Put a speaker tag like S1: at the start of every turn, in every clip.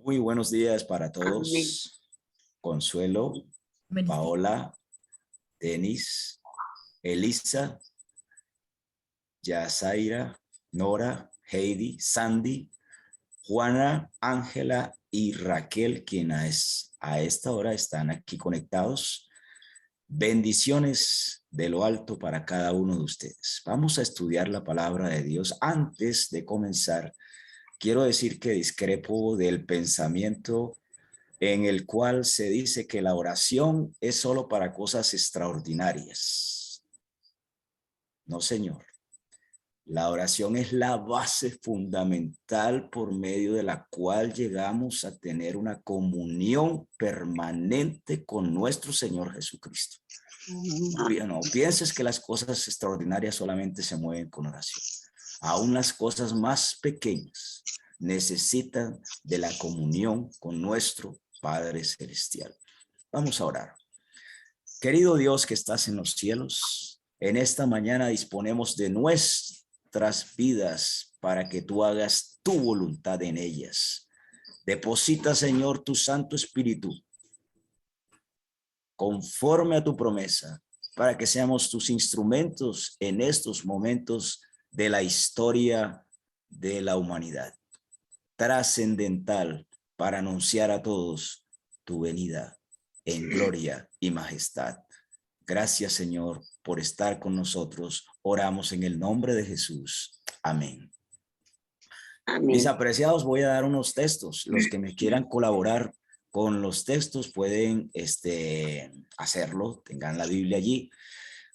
S1: Muy buenos días para
S2: Amén.
S1: todos. Consuelo, Paola, Denis, Elisa, Yazaira, Nora, Heidi, Sandy, Juana, Ángela y Raquel, quienes a esta hora están aquí conectados. Bendiciones de lo alto para cada uno de ustedes. Vamos a estudiar la palabra de Dios. Antes de comenzar, quiero decir que discrepo del pensamiento en el cual se dice que la oración es solo para cosas extraordinarias. No, señor. La oración es la base fundamental por medio de la cual llegamos a tener una comunión permanente con nuestro Señor Jesucristo. No pienses que las cosas extraordinarias solamente se mueven con oración. Aún las cosas más pequeñas necesitan de la comunión con nuestro Padre Celestial. Vamos a orar. Querido Dios que estás en los cielos, en esta mañana disponemos de nuestras vidas para que tú hagas tu voluntad en ellas. Deposita, Señor, tu Santo Espíritu conforme a tu promesa para que seamos tus instrumentos en estos momentos de la historia de la humanidad. Trascendental para anunciar a todos tu venida en gloria y majestad. Gracias, Señor, por estar con nosotros. Oramos en el nombre de Jesús. Amén.
S2: Amén.
S1: Mis apreciados, voy a dar unos textos. Los que me quieran colaborar con los textos pueden hacerlo, tengan la Biblia allí,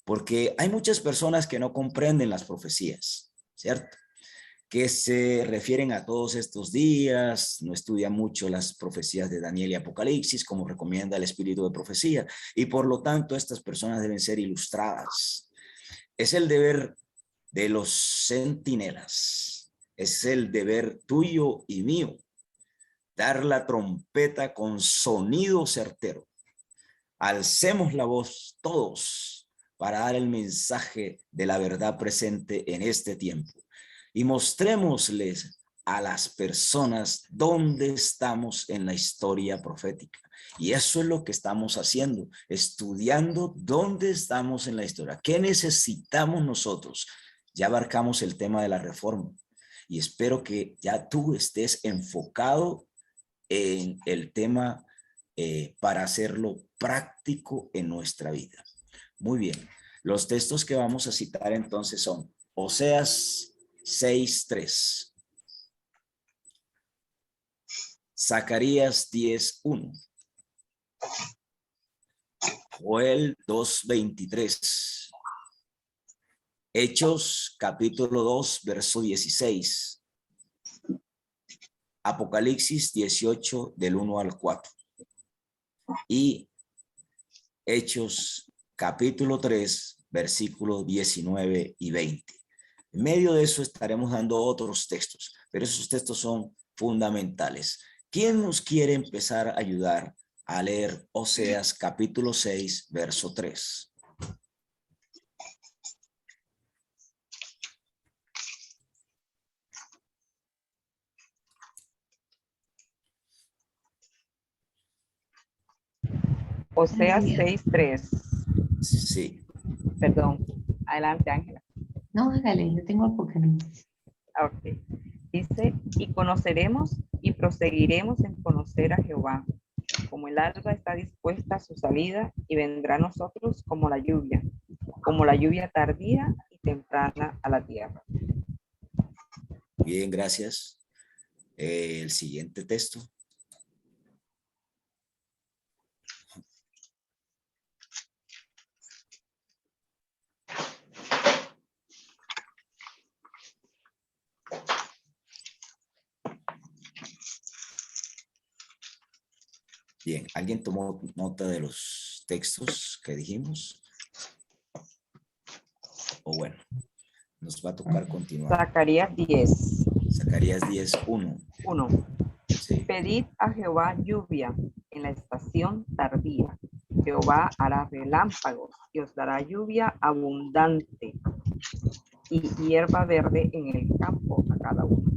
S1: porque hay muchas personas que no comprenden las profecías, ¿cierto? Que se refieren a todos estos días, no estudian mucho las profecías de Daniel y Apocalipsis, como recomienda el espíritu de profecía, y por lo tanto estas personas deben ser ilustradas. Es el deber de los centinelas, es el deber tuyo y mío, dar la trompeta con sonido certero. Alcemos la voz todos para dar el mensaje de la verdad presente en este tiempo. Y mostrémosles a las personas dónde estamos en la historia profética. Y eso es lo que estamos haciendo, estudiando dónde estamos en la historia. ¿Qué necesitamos nosotros? Ya abarcamos el tema de la reforma y espero que ya tú estés enfocado en el tema para hacerlo práctico en nuestra vida. Muy bien, los textos que vamos a citar entonces son Oseas 6:3, Zacarías 10:1, Joel 2:23, Hechos capítulo 2 verso 16, Apocalipsis 18 del 1 al 4 y Hechos capítulo 3 versículos 19 y 20. En medio de eso estaremos dando otros textos, pero esos textos son fundamentales. ¿Quién nos quiere empezar a ayudar a leer Oseas capítulo 6, verso 3?
S3: Oseas 6:3.
S1: Sí.
S3: Perdón. Adelante, Ángela.
S2: No, hágale, yo tengo Apocalipsis.
S3: Ok. Dice, y conoceremos y proseguiremos en conocer a Jehová. Como el alba está dispuesta a su salida, y vendrá a nosotros como la lluvia tardía y temprana a la tierra.
S1: Bien, gracias. El siguiente texto. Bien, ¿alguien tomó nota de los textos que dijimos? O bueno, nos va a tocar continuar.
S3: Zacarías 10.
S1: Zacarías 10:1.
S3: 1.
S1: Sí.
S3: Pedid a Jehová lluvia en la estación tardía. Jehová hará relámpagos y os dará lluvia abundante y hierba verde en el campo a cada uno.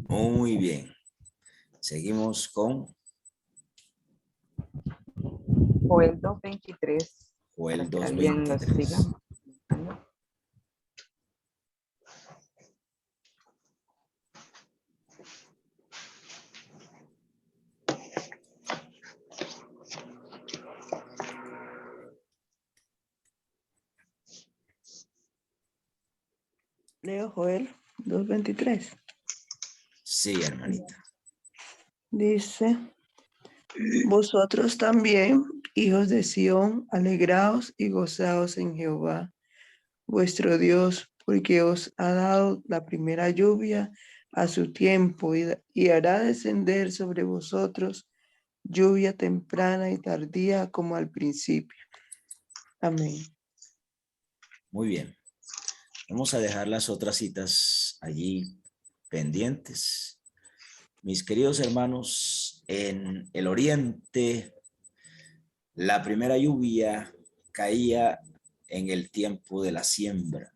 S1: Muy bien. Seguimos con
S3: Joel 2:23.
S1: Joel
S3: Para que alguien lo
S1: 2:23.
S3: siga.
S4: Leo Joel 2:23.
S1: Sí, hermanita.
S4: Dice, vosotros también, hijos de Sión, alegraos y gozaos en Jehová, vuestro Dios, porque os ha dado la primera lluvia a su tiempo y hará descender sobre vosotros lluvia temprana y tardía como al principio. Amén.
S1: Muy bien. Vamos a dejar las otras citas allí pendientes. Mis queridos hermanos, en el oriente, la primera lluvia caía en el tiempo de la siembra.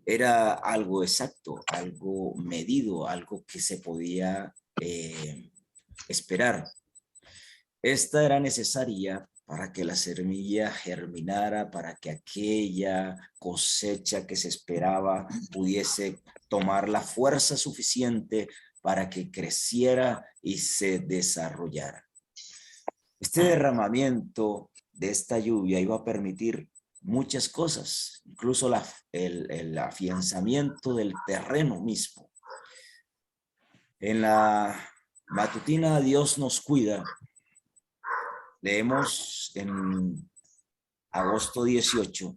S1: Era algo exacto, algo medido, algo que se podía esperar. Esta era necesaria para que la semilla germinara, para que aquella cosecha que se esperaba pudiese tomar la fuerza suficiente para que creciera y se desarrollara. Este derramamiento de esta lluvia iba a permitir muchas cosas, incluso el afianzamiento del terreno mismo. En la matutina Dios nos cuida. Leemos en agosto 18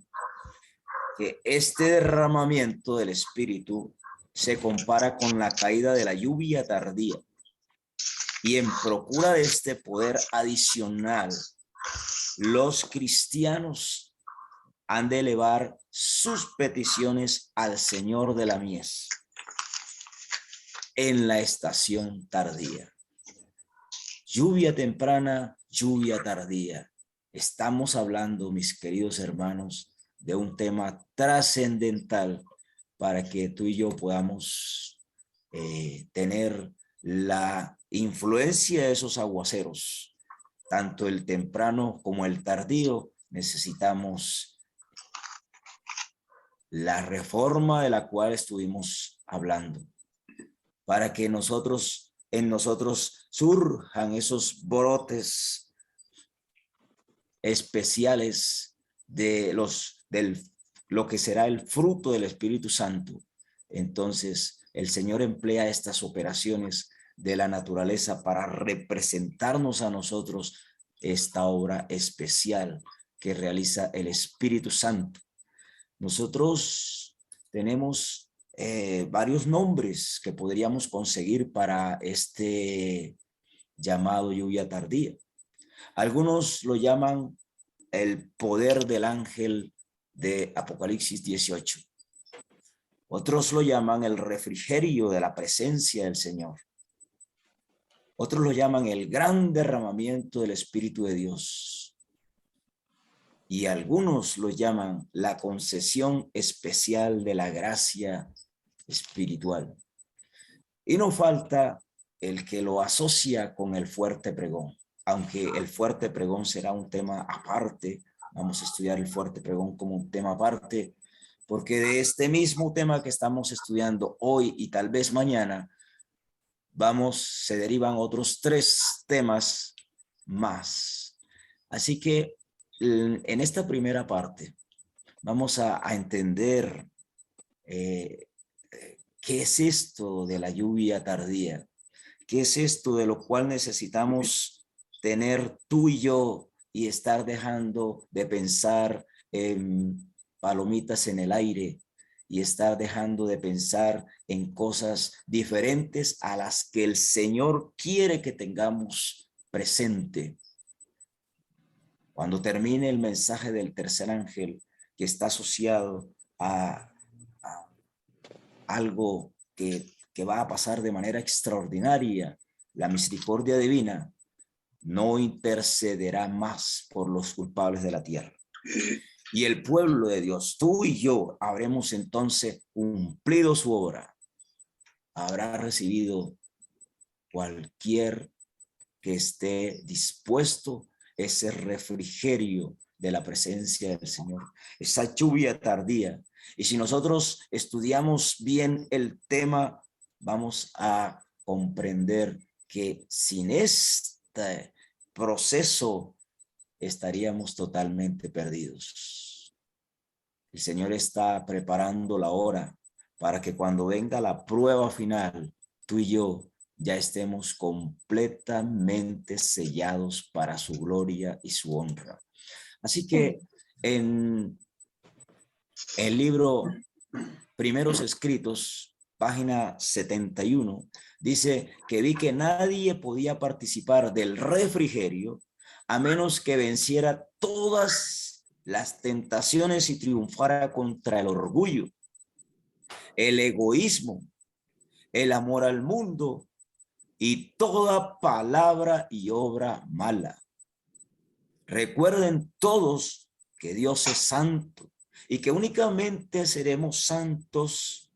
S1: que este derramamiento del Espíritu se compara con la caída de la lluvia tardía. Y en procura de este poder adicional, los cristianos han de elevar sus peticiones al Señor de la mies en la estación tardía. Lluvia temprana, lluvia tardía. Estamos hablando, mis queridos hermanos, de un tema trascendental para que tú y yo podamos tener la influencia de esos aguaceros. Tanto el temprano como el tardío, necesitamos la reforma de la cual estuvimos hablando, para que en nosotros surjan esos brotes especiales de lo que será el fruto del Espíritu Santo. Entonces, el Señor emplea estas operaciones de la naturaleza para representarnos a nosotros esta obra especial que realiza el Espíritu Santo. Nosotros tenemos varios nombres que podríamos conseguir para este llamado lluvia tardía. Algunos lo llaman el poder del ángel de Apocalipsis 18. Otros lo llaman el refrigerio de la presencia del Señor. Otros lo llaman el gran derramamiento del Espíritu de Dios. Y algunos lo llaman la concesión especial de la gracia espiritual. Y no falta el que lo asocia con el fuerte pregón, aunque el fuerte pregón será un tema aparte. Vamos a estudiar el fuerte pregón como un tema aparte, porque de este mismo tema que estamos estudiando hoy y tal vez mañana, se derivan otros 3 temas más. Así que en esta primera parte vamos a entender qué es esto de la lluvia tardía, qué es esto de lo cual necesitamos tener tú y yo y estar dejando de pensar en palomitas en el aire y estar dejando de pensar en cosas diferentes a las que el Señor quiere que tengamos presente. Cuando termine el mensaje del tercer ángel, que está asociado a algo que va a pasar de manera extraordinaria, la misericordia divina no intercederá más por los culpables de la tierra. Y el pueblo de Dios, tú y yo, habremos entonces cumplido su obra. Habrá recibido cualquier que esté dispuesto, ese refrigerio de la presencia del Señor, esa lluvia tardía. Y si nosotros estudiamos bien el tema, vamos a comprender que sin este proceso estaríamos totalmente perdidos. El Señor está preparando la hora para que cuando venga la prueba final, tú y yo ya estemos completamente sellados para su gloria y su honra. Así que en el libro Primeros Escritos, página 71, dice que vi que nadie podía participar del refrigerio a menos que venciera todas las tentaciones y triunfara contra el orgullo, el egoísmo, el amor al mundo y toda palabra y obra mala. Recuerden todos que Dios es santo y que únicamente seremos santos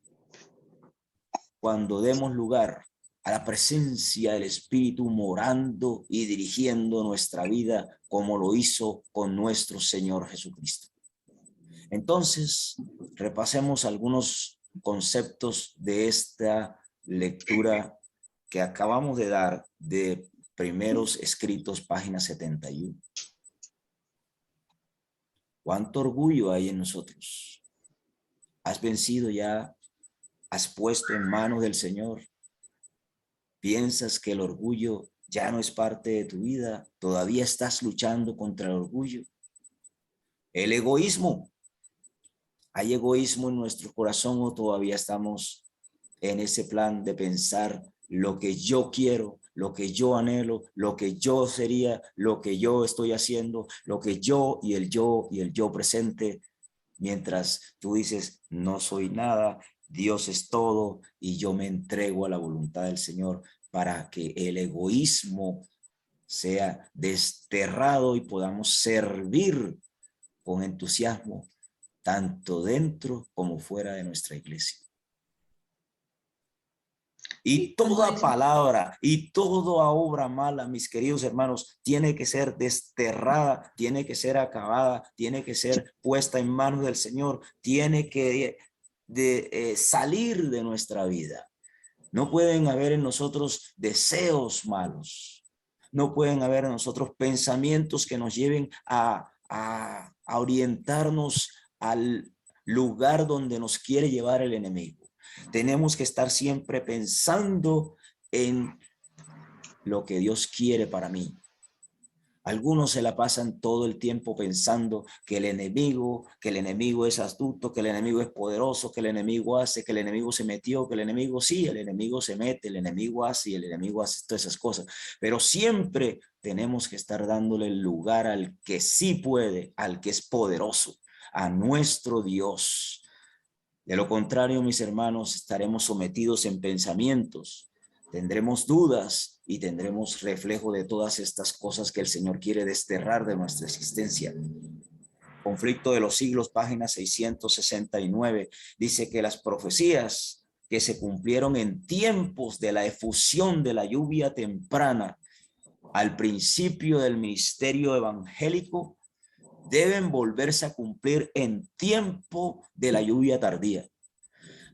S1: cuando demos lugar a la presencia del Espíritu morando y dirigiendo nuestra vida como lo hizo con nuestro Señor Jesucristo. Entonces, repasemos algunos conceptos de esta lectura que acabamos de dar de Primeros Escritos, página 71. ¿Cuánto orgullo hay en nosotros? ¿Has vencido ya? ¿Has puesto en manos del Señor? ¿Piensas que el orgullo ya no es parte de tu vida? ¿Todavía estás luchando contra el orgullo? El egoísmo. ¿Hay egoísmo en nuestro corazón o todavía estamos en ese plan de pensar lo que yo quiero, lo que yo anhelo, lo que yo sería, lo que yo estoy haciendo, lo que yo y el yo presente, mientras tú dices, no soy nada, Dios es todo y yo me entrego a la voluntad del Señor para que el egoísmo sea desterrado y podamos servir con entusiasmo tanto dentro como fuera de nuestra iglesia. Y toda palabra y toda obra mala, mis queridos hermanos, tiene que ser desterrada, tiene que ser acabada, tiene que ser puesta en manos del Señor, tiene que salir de nuestra vida. No pueden haber en nosotros deseos malos, no pueden haber en nosotros pensamientos que nos lleven a orientarnos al lugar donde nos quiere llevar el enemigo. Tenemos que estar siempre pensando en lo que Dios quiere para mí. Algunos se la pasan todo el tiempo pensando que el enemigo es astuto, que el enemigo es poderoso, que el enemigo hace, que el enemigo se metió, que el enemigo sí, el enemigo se mete, el enemigo hace y el enemigo hace todas esas cosas. Pero siempre tenemos que estar dándole el lugar al que sí puede, al que es poderoso, a nuestro Dios. De lo contrario, mis hermanos, estaremos sometidos en pensamientos, tendremos dudas y tendremos reflejo de todas estas cosas que el Señor quiere desterrar de nuestra existencia. Conflicto de los siglos, página 669, dice que las profecías que se cumplieron en tiempos de la efusión de la lluvia temprana al principio del ministerio evangélico deben volverse a cumplir en tiempo de la lluvia tardía.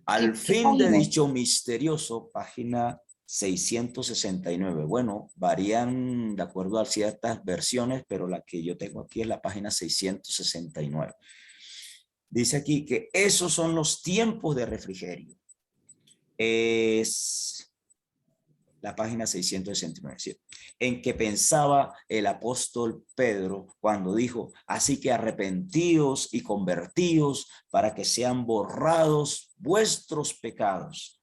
S1: Al fin de dicho misterioso, página 669. Bueno, varían de acuerdo a ciertas versiones, pero la que yo tengo aquí es la página 669. Dice aquí que esos son los tiempos de refrigerio. Es la página 669, ¿sí? En que pensaba el apóstol Pedro cuando dijo, así que arrepentíos y convertíos para que sean borrados vuestros pecados,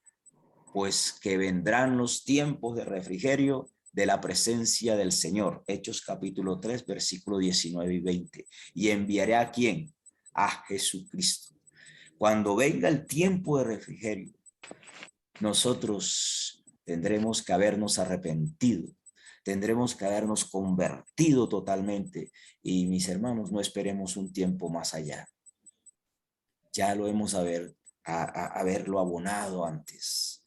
S1: pues que vendrán los tiempos de refrigerio de la presencia del Señor. Hechos capítulo 3, versículo 19 y 20. Y enviaré ¿a quién? A Jesucristo. Cuando venga el tiempo de refrigerio, nosotros tendremos que habernos arrepentido, tendremos que habernos convertido totalmente. Y mis hermanos, no esperemos un tiempo más allá. Ya lo hemos haberlo abonado antes.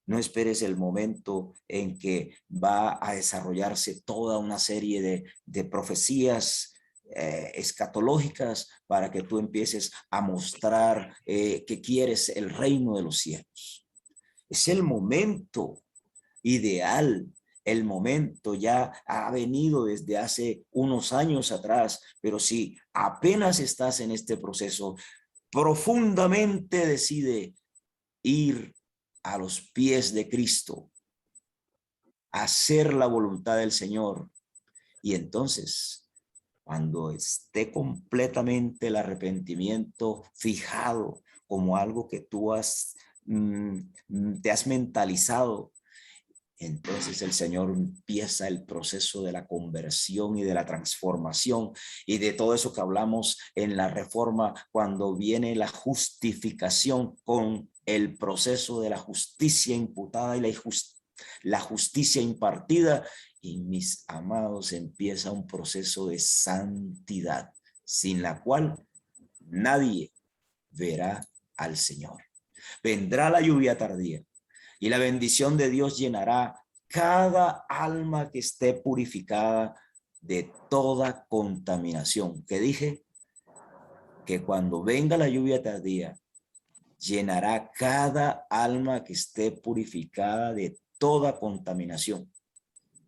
S1: No esperes el momento en que va a desarrollarse toda una serie de profecías escatológicas para que tú empieces a mostrar que quieres el reino de los cielos. Es el momento ideal. El momento ya ha venido desde hace unos años atrás, pero si apenas estás en este proceso, profundamente decide ir a los pies de Cristo, hacer la voluntad del Señor. Y entonces, cuando esté completamente el arrepentimiento fijado como algo que tú te has mentalizado, entonces el Señor empieza el proceso de la conversión y de la transformación y de todo eso que hablamos en la reforma, cuando viene la justificación con el proceso de la justicia imputada y la justicia impartida. Y mis amados, empieza un proceso de santidad, sin la cual nadie verá al Señor. Vendrá la lluvia tardía y la bendición de Dios llenará cada alma que esté purificada de toda contaminación. ¿Qué dije? Que cuando venga la lluvia tardía, llenará cada alma que esté purificada de toda contaminación.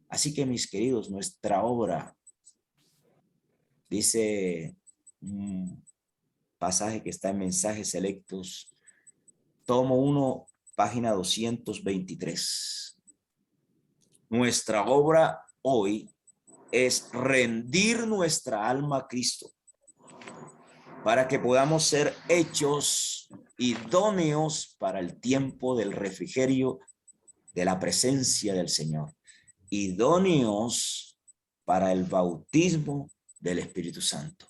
S1: Así que, mis queridos, nuestra obra, dice un pasaje que está en Mensajes Selectos, tomo 1, página 223. Nuestra obra hoy es rendir nuestra alma a Cristo para que podamos ser hechos idóneos para el tiempo del refrigerio de la presencia del Señor, idóneos para el bautismo del Espíritu Santo.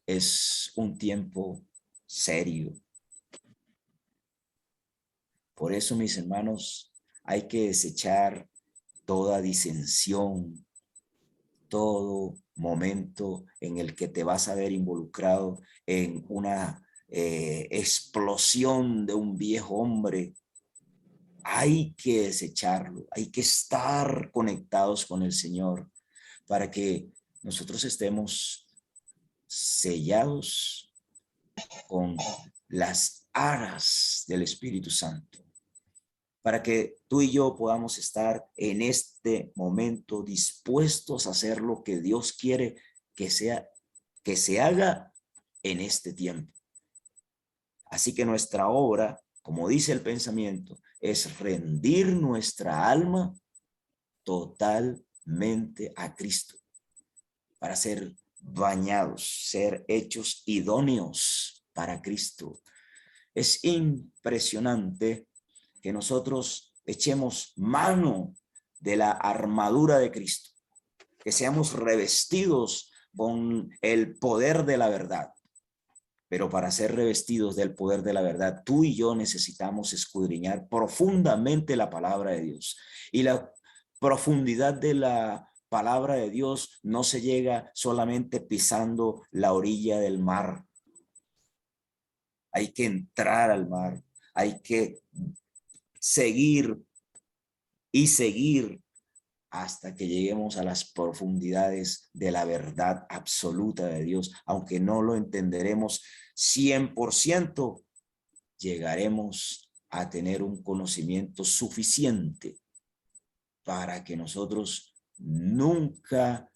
S1: Es un tiempo serio. Por eso, mis hermanos, hay que desechar toda disensión, todo momento en el que te vas a ver involucrado en una explosión de un viejo hombre. Hay que desecharlo, hay que estar conectados con el Señor para que nosotros estemos sellados con las aras del Espíritu Santo, para que tú y yo podamos estar en este momento dispuestos a hacer lo que Dios quiere que se haga en este tiempo. Así que nuestra obra, como dice el pensamiento, es rendir nuestra alma totalmente a Cristo, para ser bañados, ser hechos idóneos para Cristo. Es impresionante que nosotros echemos mano de la armadura de Cristo, que seamos revestidos con el poder de la verdad. Pero para ser revestidos del poder de la verdad, tú y yo necesitamos escudriñar profundamente la palabra de Dios. Y la profundidad de la palabra de Dios no se llega solamente pisando la orilla del mar. Hay que entrar al mar, hay que seguir y seguir hasta que lleguemos a las profundidades de la verdad absoluta de Dios. Aunque no lo entenderemos 100%, llegaremos a tener un conocimiento suficiente para que nosotros nunca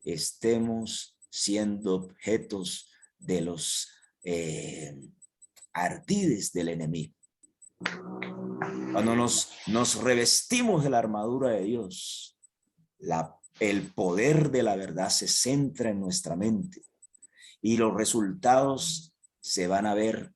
S1: estemos siendo objetos de los ardides del enemigo. Cuando nos revestimos de la armadura de Dios, el poder de la verdad se centra en nuestra mente y los resultados se van a ver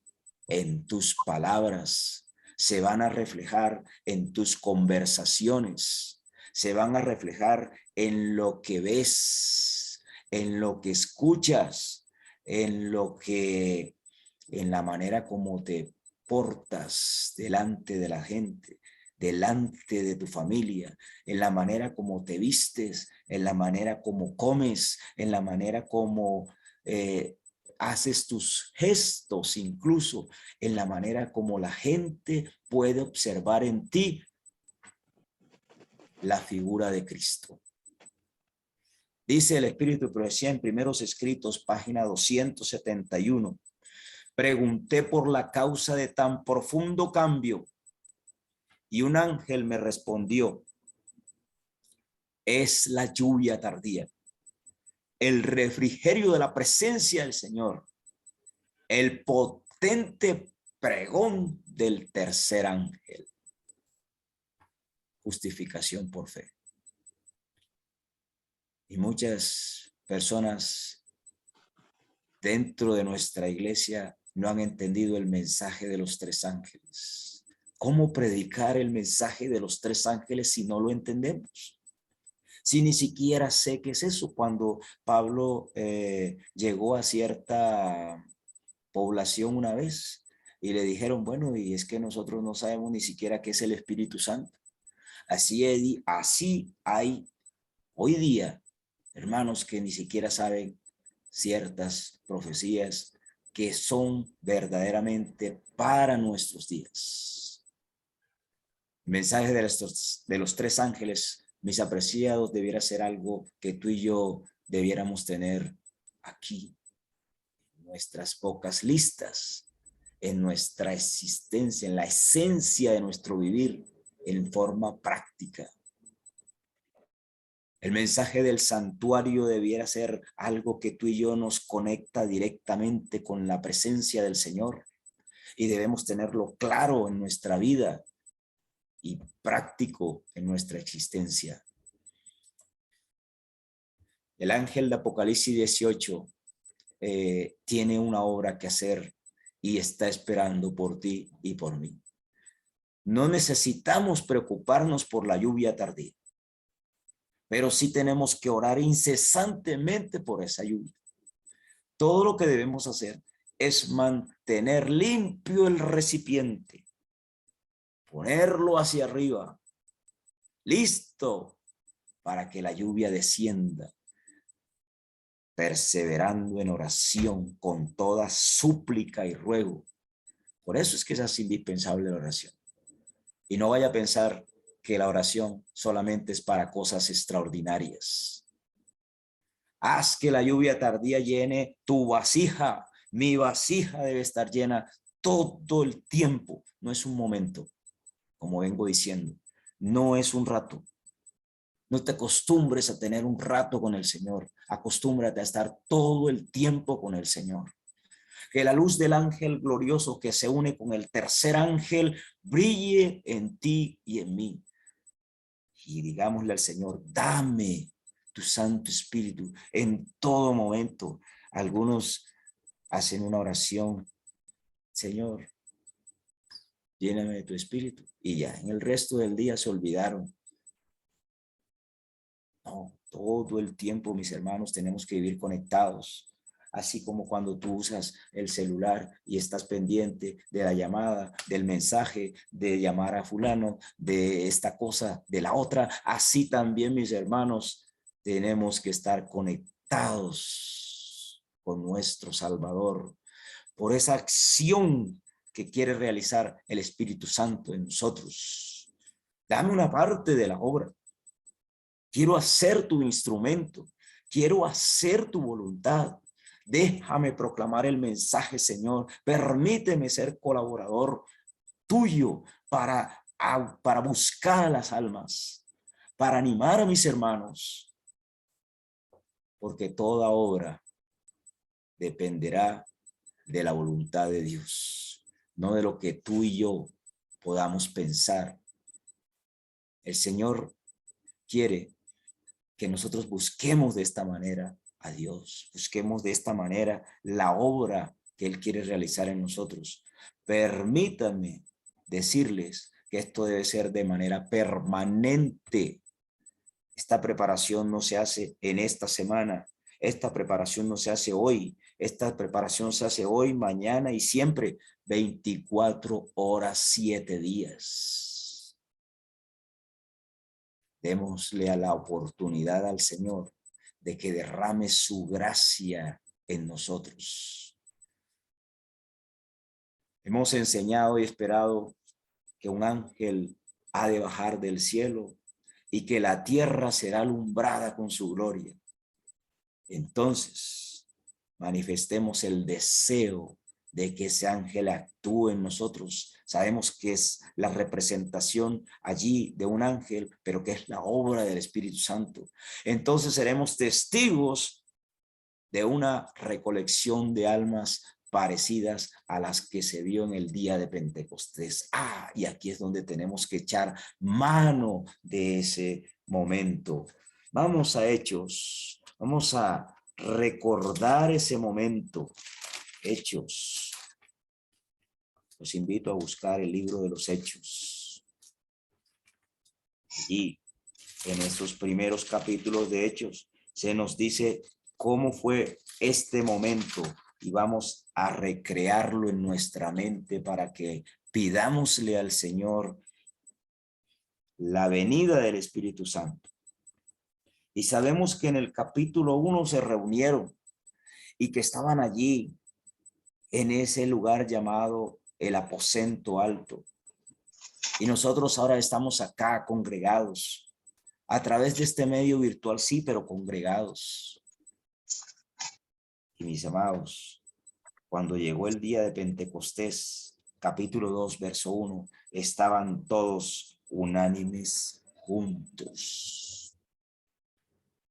S1: en tus palabras, se van a reflejar en tus conversaciones, se van a reflejar en lo que ves, en lo que escuchas, en la manera como te portas delante de la gente, delante de tu familia, en la manera como te vistes, en la manera como comes, en la manera como haces tus gestos, incluso en la manera como la gente puede observar en ti la figura de Cristo. Dice el Espíritu de Profecía en Primeros Escritos, página 271. Pregunté por la causa de tan profundo cambio y un ángel me respondió: es la lluvia tardía, el refrigerio de la presencia del Señor, el potente pregón del tercer ángel. Justificación por fe. Y muchas personas dentro de nuestra iglesia no han entendido el mensaje de los tres ángeles. ¿Cómo predicar el mensaje de los tres ángeles si no lo entendemos? Si ni siquiera sé qué es eso. Cuando Pablo llegó a cierta población una vez y le dijeron, bueno, y es que nosotros no sabemos ni siquiera qué es el Espíritu Santo. Así hay hoy día hermanos que ni siquiera saben ciertas profecías que son verdaderamente para nuestros días. El mensaje de los tres ángeles, mis apreciados, debiera ser algo que tú y yo debiéramos tener aquí, en nuestras pocas listas, en nuestra existencia, en la esencia de nuestro vivir, en forma práctica. El mensaje del santuario debiera ser algo que tú y yo nos conecta directamente con la presencia del Señor, y debemos tenerlo claro en nuestra vida y práctico en nuestra existencia. El ángel de Apocalipsis 18 tiene una obra que hacer y está esperando por ti y por mí. No necesitamos preocuparnos por la lluvia tardía, pero sí tenemos que orar incesantemente por esa lluvia. Todo lo que debemos hacer es mantener limpio el recipiente, ponerlo hacia arriba, listo para que la lluvia descienda, perseverando en oración con toda súplica y ruego. Por eso es que es indispensable la oración. Y no vaya a pensar que la oración solamente es para cosas extraordinarias. Haz que la lluvia tardía llene tu vasija. Mi vasija debe estar llena todo el tiempo. No es un momento, como vengo diciendo. No es un rato. No te acostumbres a tener un rato con el Señor. Acostúmbrate a estar todo el tiempo con el Señor. Que la luz del ángel glorioso que se une con el tercer ángel brille en ti y en mí. Y digámosle al Señor, dame tu Santo Espíritu en todo momento. Algunos hacen una oración, Señor, lléname de tu Espíritu. Y ya, en el resto del día se olvidaron. No, todo el tiempo, mis hermanos, tenemos que vivir conectados. Así como cuando tú usas el celular y estás pendiente de la llamada, del mensaje, de llamar a fulano, de esta cosa, de la otra. Así también, mis hermanos, tenemos que estar conectados con nuestro Salvador por esa acción que quiere realizar el Espíritu Santo en nosotros. Dame una parte de la obra. Quiero hacer tu instrumento. Quiero hacer tu voluntad. Déjame proclamar el mensaje, Señor. Permíteme ser colaborador tuyo para buscar a las almas, para animar a mis hermanos, porque toda obra dependerá de la voluntad de Dios, no de lo que tú y yo podamos pensar. El Señor quiere que nosotros busquemos de esta manera a Dios, busquemos de esta manera la obra que Él quiere realizar en nosotros. Permítanme decirles que esto debe ser de manera permanente. Esta preparación no se hace en esta semana, esta preparación no se hace hoy, esta preparación se hace hoy, mañana y siempre, 24 horas, 7 días. Démosle a la oportunidad al Señor de que derrame su gracia en nosotros. Hemos enseñado y esperado que un ángel ha de bajar del cielo y que la tierra será alumbrada con su gloria. Entonces, manifestemos el deseo de que ese ángel actúe en nosotros. Sabemos que es la representación allí de un ángel, pero que es la obra del Espíritu Santo. Entonces seremos testigos de una recolección de almas parecidas a las que se vio en el día de Pentecostés. Y aquí es donde tenemos que echar mano de ese momento. Vamos a Hechos, vamos a recordar ese momento. Hechos. Los invito a buscar el libro de los Hechos. Y en estos primeros capítulos de Hechos se nos dice cómo fue este momento y vamos a recrearlo en nuestra mente para que pidámosle al Señor la venida del Espíritu Santo. Y sabemos que en el capítulo 1 se reunieron y que estaban allí en ese lugar llamado el aposento alto. Y nosotros ahora estamos acá congregados a través de este medio virtual, sí, pero congregados. Y mis amados, cuando llegó el día de Pentecostés, capítulo 2, verso 1, estaban todos unánimes juntos.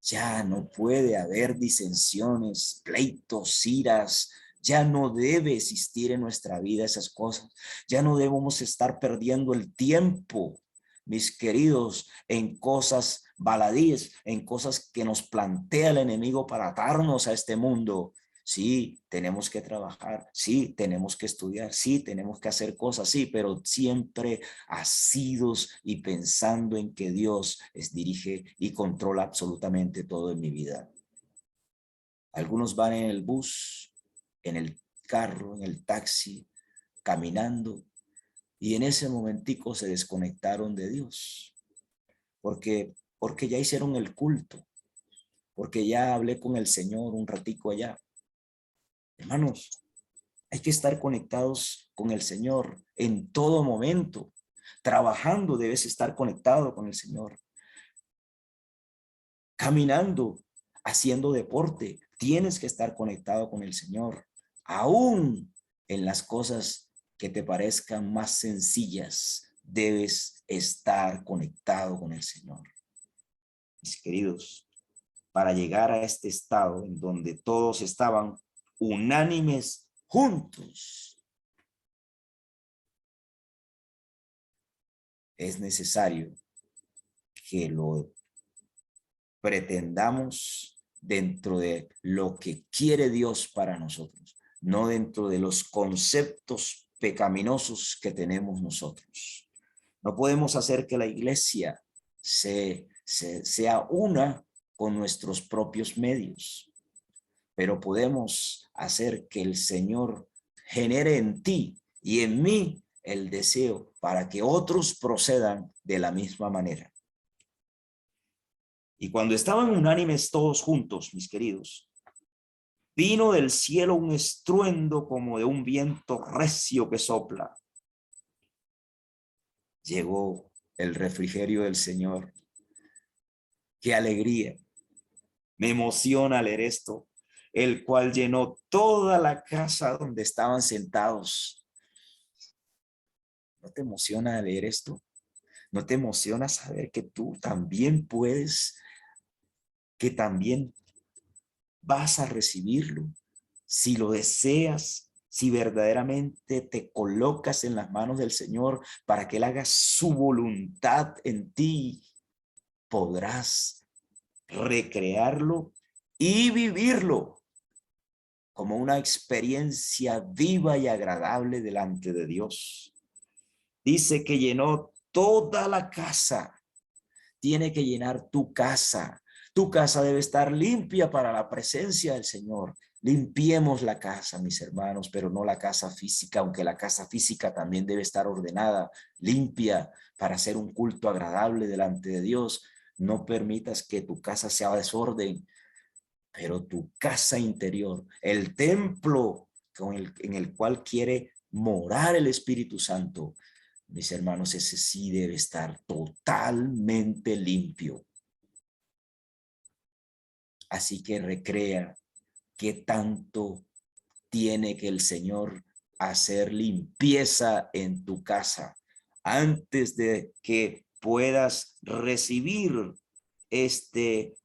S1: Ya no puede haber disensiones, pleitos, iras. Ya no debe existir en nuestra vida esas cosas. Ya no debemos estar perdiendo el tiempo, mis queridos, en cosas baladíes, en cosas que nos plantea el enemigo para atarnos a este mundo. Sí, tenemos que trabajar, sí, tenemos que estudiar, sí, tenemos que hacer cosas, sí, pero siempre asidos y pensando en que Dios dirige y controla absolutamente todo en mi vida. Algunos van en el bus, en el carro, en el taxi, caminando, y en ese momentico se desconectaron de Dios, porque ya hicieron el culto, porque ya hablé con el Señor un ratico allá. Hermanos, hay que estar conectados con el Señor en todo momento. Trabajando debes estar conectado con el Señor. Caminando, haciendo deporte, tienes que estar conectado con el Señor. Aún en las cosas que te parezcan más sencillas, debes estar conectado con el Señor. Mis queridos, para llegar a este estado en donde todos estaban unánimes juntos, es necesario que lo pretendamos dentro de lo que quiere Dios para nosotros, no dentro de los conceptos pecaminosos que tenemos nosotros. No podemos hacer que la iglesia sea una con nuestros propios medios, pero podemos hacer que el Señor genere en ti y en mí el deseo para que otros procedan de la misma manera. Y cuando estaban unánimes todos juntos, mis queridos, vino del cielo un estruendo como de un viento recio que sopla. Llegó el refrigerio del Señor. ¡Qué alegría! Me emociona leer esto, el cual llenó toda la casa donde estaban sentados. ¿No te emociona leer esto? ¿No te emociona saber que tú también puedes, que también vas a recibirlo? Si lo deseas, si verdaderamente te colocas en las manos del Señor para que Él haga su voluntad en ti, podrás recrearlo y vivirlo como una experiencia viva y agradable delante de Dios. Dice que llenó toda la casa. Tiene que llenar tu casa. Tu casa debe estar limpia para la presencia del Señor. Limpiemos la casa, mis hermanos, pero no la casa física, aunque la casa física también debe estar ordenada, limpia, para hacer un culto agradable delante de Dios. No permitas que tu casa sea desorden, pero tu casa interior, el templo en el cual quiere morar el Espíritu Santo, mis hermanos, ese sí debe estar totalmente limpio. Así que recrea qué tanto tiene que el Señor hacer limpieza en tu casa antes de que puedas recibir este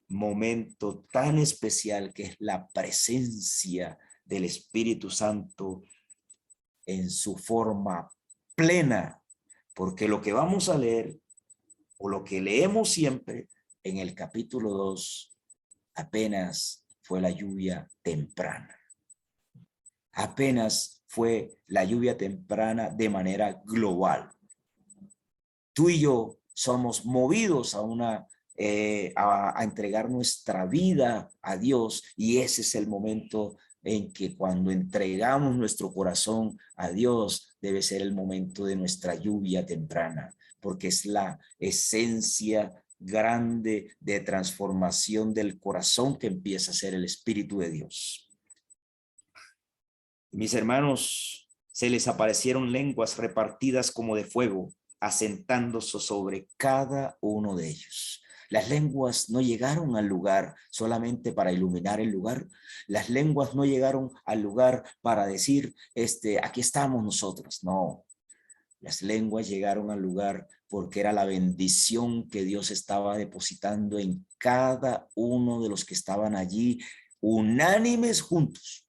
S1: momento tan especial que es la presencia del Espíritu Santo en su forma plena, porque lo que vamos a leer o lo que leemos siempre en el capítulo 2 apenas fue la lluvia temprana. Apenas fue la lluvia temprana de manera global. Tú y yo somos movidos a entregar nuestra vida a Dios, y ese es el momento en que cuando entregamos nuestro corazón a Dios debe ser el momento de nuestra lluvia temprana, porque es la esencia grande de transformación del corazón que empieza a ser el Espíritu de Dios. Mis hermanos, se les aparecieron lenguas repartidas como de fuego, asentándose sobre cada uno de ellos. Las lenguas no llegaron al lugar solamente para iluminar el lugar. Las lenguas no llegaron al lugar para decir, aquí estamos nosotros. No, las lenguas llegaron al lugar porque era la bendición que Dios estaba depositando en cada uno de los que estaban allí, unánimes juntos.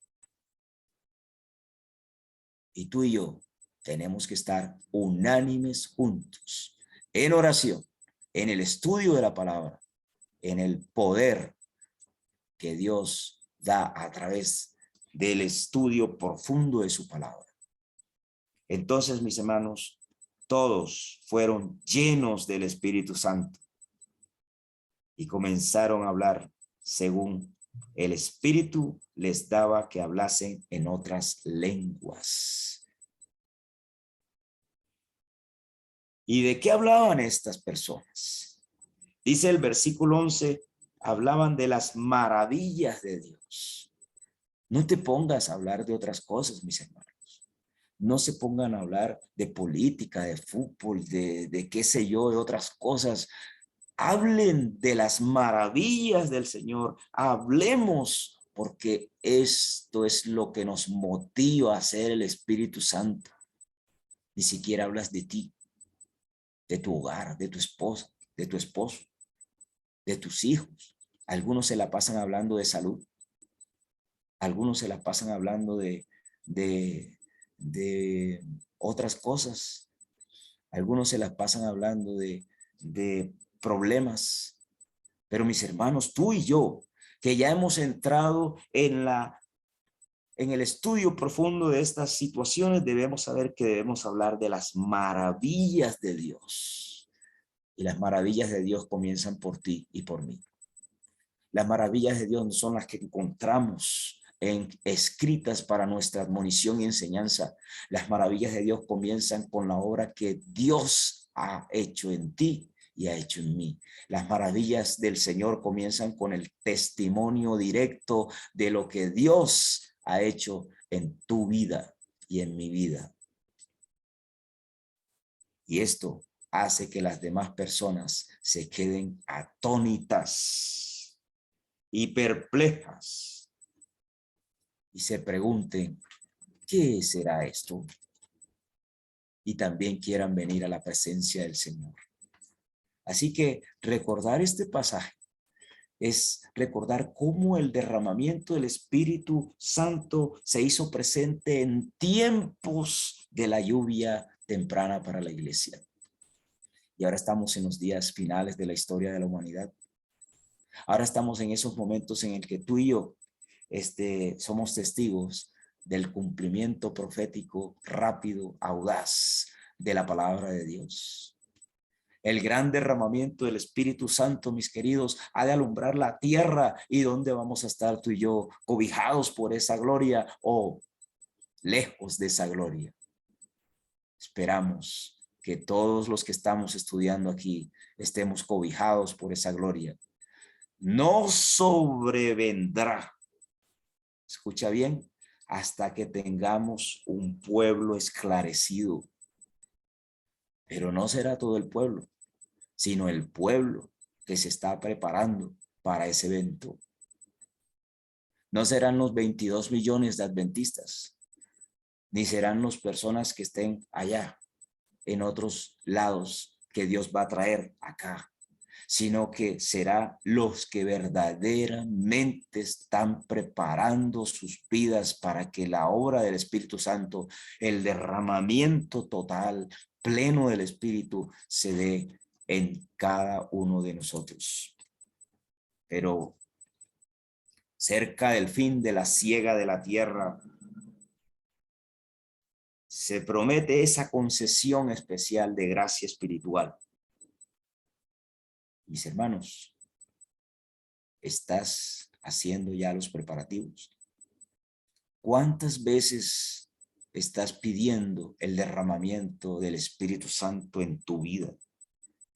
S1: Y tú y yo tenemos que estar unánimes juntos en oración, en el estudio de la palabra, en el poder que Dios da a través del estudio profundo de su palabra. Entonces, mis hermanos, todos fueron llenos del Espíritu Santo y comenzaron a hablar según el Espíritu les daba que hablasen en otras lenguas. ¿Y de qué hablaban estas personas? Dice el versículo 11, hablaban de las maravillas de Dios. No te pongas a hablar de otras cosas, mis hermanos. No se pongan a hablar de política, de fútbol, de qué sé yo, de otras cosas. Hablen de las maravillas del Señor. Hablemos, porque esto es lo que nos motiva a hacer el Espíritu Santo. Ni siquiera hablas de ti, de tu hogar, de tu esposa, de tu esposo, de tus hijos. Algunos se la pasan hablando de salud. Algunos se la pasan hablando de otras cosas. Algunos se las pasan hablando de problemas. Pero mis hermanos, tú y yo, que ya hemos entrado en el estudio profundo de estas situaciones, debemos saber que debemos hablar de las maravillas de Dios. Y las maravillas de Dios comienzan por ti y por mí. Las maravillas de Dios no son las que encontramos escritas para nuestra admonición y enseñanza. Las maravillas de Dios comienzan con la obra que Dios ha hecho en ti y ha hecho en mí. Las maravillas del Señor comienzan con el testimonio directo de lo que Dios ha hecho en tu vida y en mi vida. Y esto hace que las demás personas se queden atónitas y perplejas y se pregunten, ¿qué será esto? Y también quieran venir a la presencia del Señor. Así que recordar este pasaje es recordar cómo el derramamiento del Espíritu Santo se hizo presente en tiempos de la lluvia temprana para la iglesia. Y ahora estamos en los días finales de la historia de la humanidad. Ahora estamos en esos momentos en el que tú y yo somos testigos del cumplimiento profético rápido, audaz de la palabra de Dios. El gran derramamiento del Espíritu Santo, mis queridos, ha de alumbrar la tierra. ¿Y dónde vamos a estar tú y yo? ¿Cobijados por esa gloria o lejos de esa gloria? Esperamos que todos los que estamos estudiando aquí estemos cobijados por esa gloria. No sobrevendrá. Escucha bien, hasta que tengamos un pueblo esclarecido. Pero no será todo el pueblo, sino el pueblo que se está preparando para ese evento. No serán los 22 millones de adventistas, ni serán las personas que estén allá en otros lados que Dios va a traer acá, sino que será los que verdaderamente están preparando sus vidas para que la obra del Espíritu Santo, el derramamiento total, pleno del Espíritu, se dé en cada uno de nosotros. Pero cerca del fin de la siega de la tierra, se promete esa concesión especial de gracia espiritual. Mis hermanos, ¿estás haciendo ya los preparativos? ¿Cuántas veces estás pidiendo el derramamiento del Espíritu Santo en tu vida?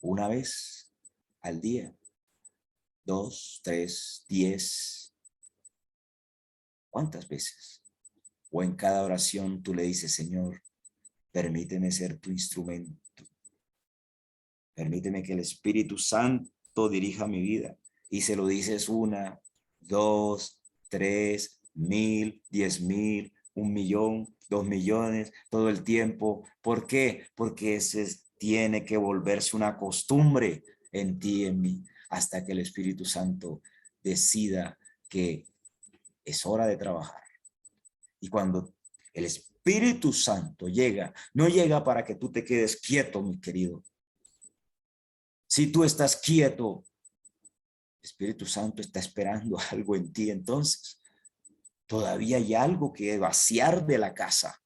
S1: ¿Una vez al día? ¿2, 3, 10? ¿Cuántas veces? O en cada oración tú le dices, Señor, permíteme ser tu instrumento. Permíteme que el Espíritu Santo dirija mi vida. Y se lo dices 1, 2, 3, 1000, 10,000, 1,000,000, 2,000,000, todo el tiempo. ¿Por qué? Porque ese tiene que volverse una costumbre en ti y en mí, hasta que el Espíritu Santo decida que es hora de trabajar. Y cuando el Espíritu Santo llega, no llega para que tú te quedes quieto, mi querido. Si tú estás quieto, el Espíritu Santo está esperando algo en ti. Entonces, todavía hay algo que vaciar de la casa.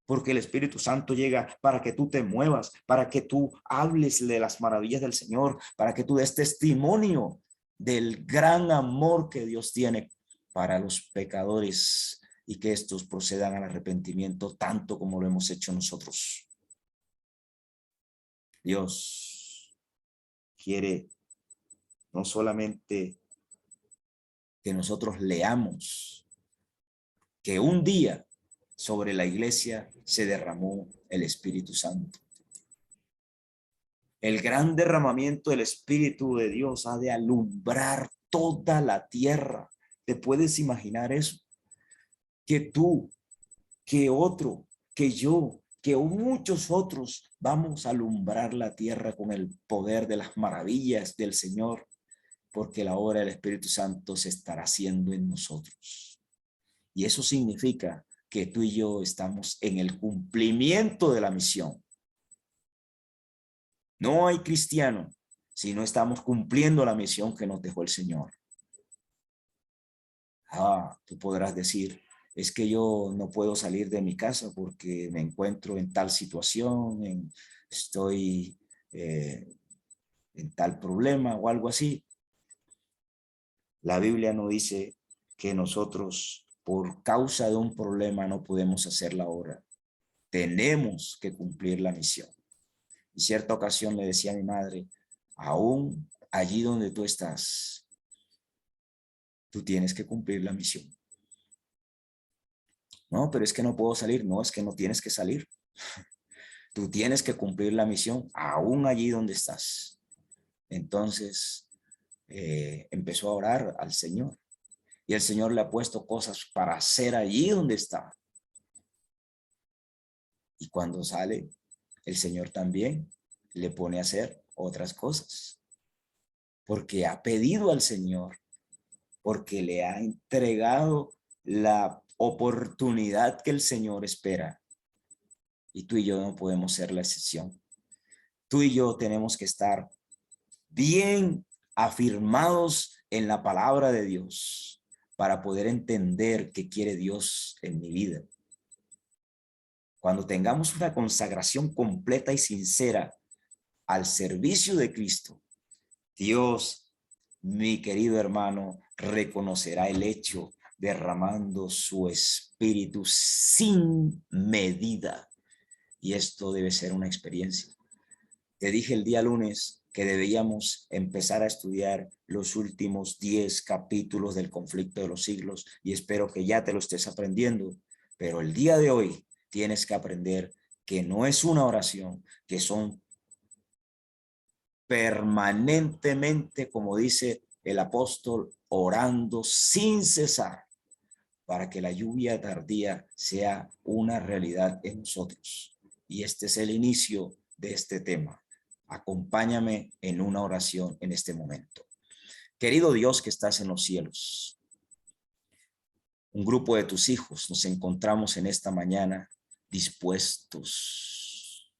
S1: Porque el Espíritu Santo llega para que tú te muevas, para que tú hables de las maravillas del Señor, para que tú des testimonio del gran amor que Dios tiene para los pecadores y que estos procedan al arrepentimiento tanto como lo hemos hecho nosotros. Dios quiere no solamente que nosotros leamos que un día sobre la iglesia se derramó el Espíritu Santo. El gran derramamiento del Espíritu de Dios ha de alumbrar toda la tierra. ¿Te puedes imaginar eso? Que tú, que otro, que yo, que muchos otros vamos a alumbrar la tierra con el poder de las maravillas del Señor, porque la obra del Espíritu Santo se estará haciendo en nosotros. Y eso significa que tú y yo estamos en el cumplimiento de la misión. No hay cristiano si no estamos cumpliendo la misión que nos dejó el Señor. Tú podrás decir, es que yo no puedo salir de mi casa porque me encuentro en tal situación, estoy en tal problema o algo así. La Biblia no dice que nosotros por causa de un problema no podemos hacer la obra. Tenemos que cumplir la misión. En cierta ocasión le decía a mi madre, aún allí donde tú estás, tú tienes que cumplir la misión. No, pero es que no puedo salir. No, es que no tienes que salir. Tú tienes que cumplir la misión aún allí donde estás. Entonces empezó a orar al Señor. Y el Señor le ha puesto cosas para hacer allí donde está. Y cuando sale, el Señor también le pone a hacer otras cosas. Porque ha pedido al Señor, porque le ha entregado la oportunidad que el Señor espera. Y tú y yo no podemos ser la excepción. Tú y yo tenemos que estar bien afirmados en la palabra de Dios para poder entender qué quiere Dios en mi vida. Cuando tengamos una consagración completa y sincera al servicio de Cristo, Dios, mi querido hermano, reconocerá el hecho derramando su espíritu sin medida. Y esto debe ser una experiencia. Te dije el día lunes que debíamos empezar a estudiar los últimos 10 capítulos del conflicto de los siglos, y espero que ya te lo estés aprendiendo, pero el día de hoy tienes que aprender que no es una oración, que son permanentemente, como dice el apóstol, orando sin cesar para que la lluvia tardía sea una realidad en nosotros. Y este es el inicio de este tema. Acompáñame en una oración en este momento. Querido Dios que estás en los cielos, un grupo de tus hijos nos encontramos en esta mañana dispuestos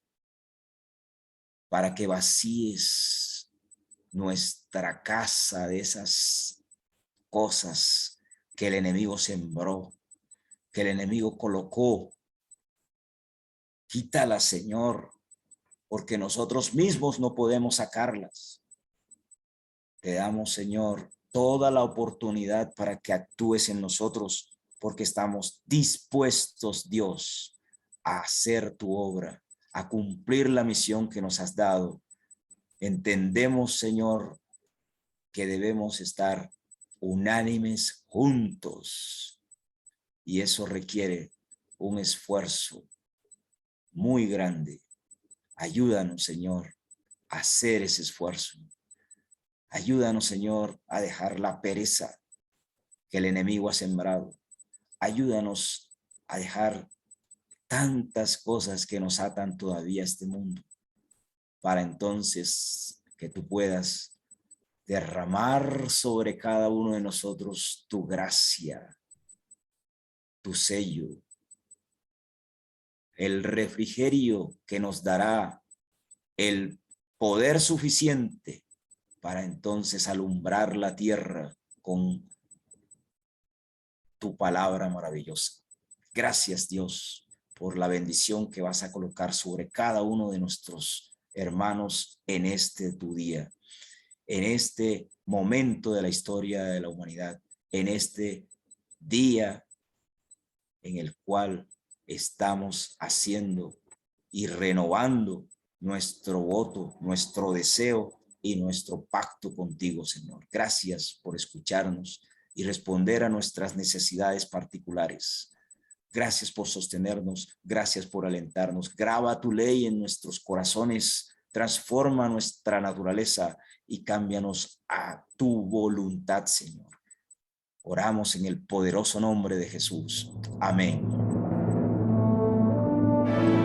S1: para que vacíes nuestra casa de esas cosas que el enemigo sembró, que el enemigo colocó. Quítalas, Señor, porque nosotros mismos no podemos sacarlas. Te damos, Señor, toda la oportunidad para que actúes en nosotros, porque estamos dispuestos, Dios, a hacer tu obra, a cumplir la misión que nos has dado. Entendemos, Señor, que debemos estar unánimes juntos, y eso requiere un esfuerzo muy grande. Ayúdanos, Señor, a hacer ese esfuerzo. Ayúdanos, Señor, a dejar la pereza que el enemigo ha sembrado. Ayúdanos a dejar tantas cosas que nos atan todavía a este mundo, para entonces que tú puedas derramar sobre cada uno de nosotros tu gracia, tu sello, el refrigerio que nos dará el poder suficiente para entonces alumbrar la tierra con tu palabra maravillosa. Gracias, Dios, por la bendición que vas a colocar sobre cada uno de nuestros hermanos en este tu día, en este momento de la historia de la humanidad, en este día en el cual estamos haciendo y renovando nuestro voto, nuestro deseo y nuestro pacto contigo, Señor. Gracias por escucharnos y responder a nuestras necesidades particulares. Gracias por sostenernos, gracias por alentarnos. Graba tu ley en nuestros corazones, transforma nuestra naturaleza y cámbianos a tu voluntad, Señor. Oramos en el poderoso nombre de Jesús. Amén.